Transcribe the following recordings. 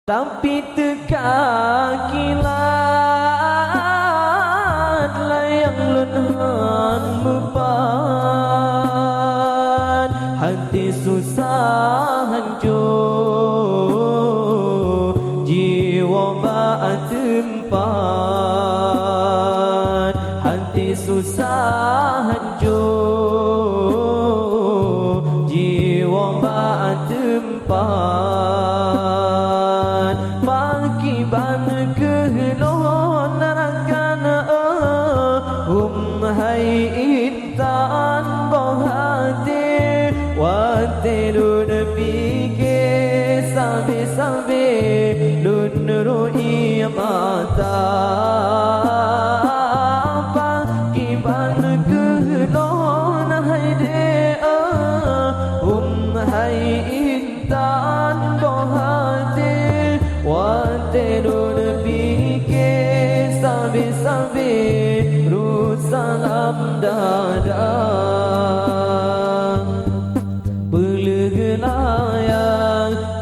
Tapi teka kilat layang lunhan mepan hati susah hancur jiwa bak tempat hati susah hancur jiwa bak tempat ban kehlon rakana hai intan bohate waterun pike sabe lun roi mata paki ban kehlon hai de hai intan bohate waterun pike sabe rusalam dada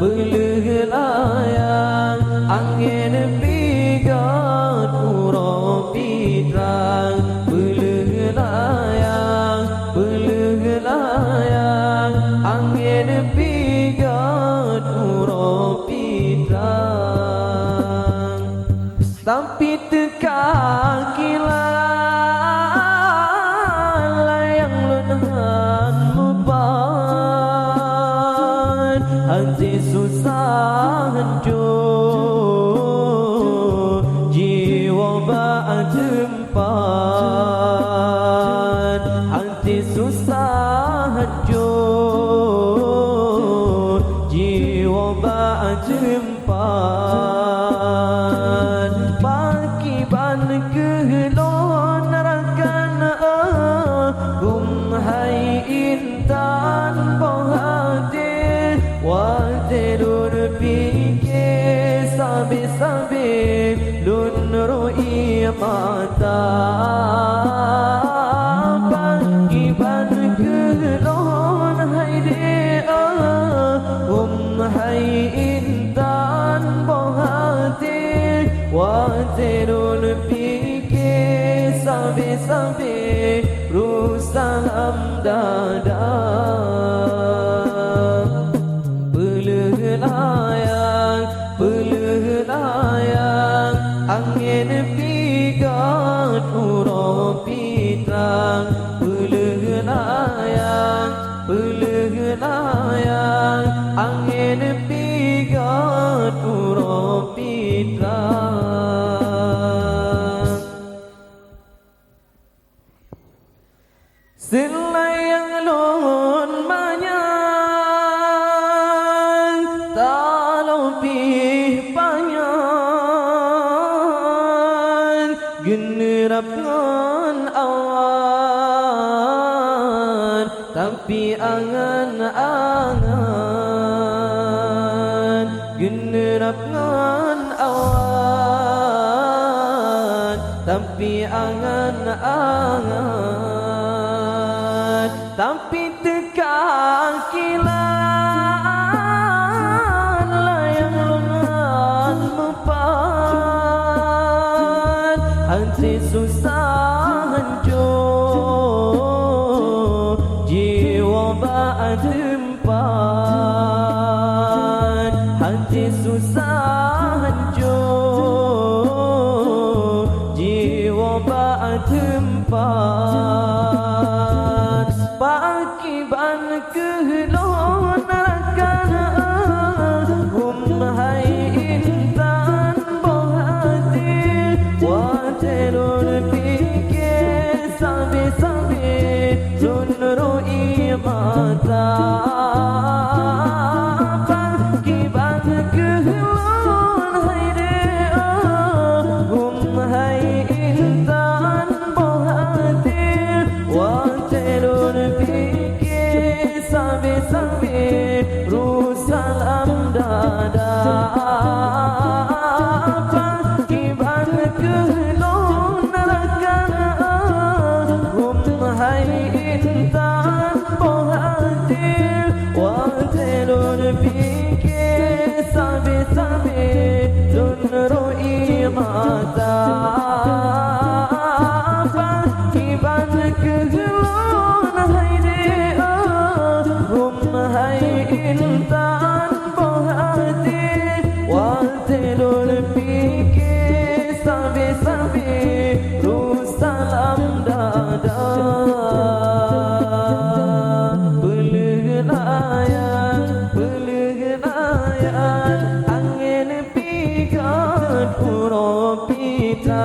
Pelgelayang angin pigat urang pitrang Pelgelayang angin pigat urang pitrang tapi teka kilat layang lunhan mepan hati susah hancur jiwa bak tempat hati susah hancur jiwa bak tempat pagi ban kehlon rakana hai intan bohate waterun pike sabe lun roi mata pagi ban kehlon hai de hai intan bohate waterun pike sabe rusalam dada Pelgelayang angin pigat urang pitrang Pelgelayang angin pigat urang pitrang selayang lon manyang talau pih panyang generap ngan awan tapi angan-angan generap ngan awan tapi angan-angan tapi teka kilat layang lungan mepan hati susah hancur jiwa bak tempat hati susah hancur jiwa bak tempat pagi ban kehlon rakana hai intan bohate waterun pike sabe lun roi mata pagi ban kehlon hai de hai intan bohate waterun pike sabe rusalam dada pagi ban kehlon rakana hai intan bohate kita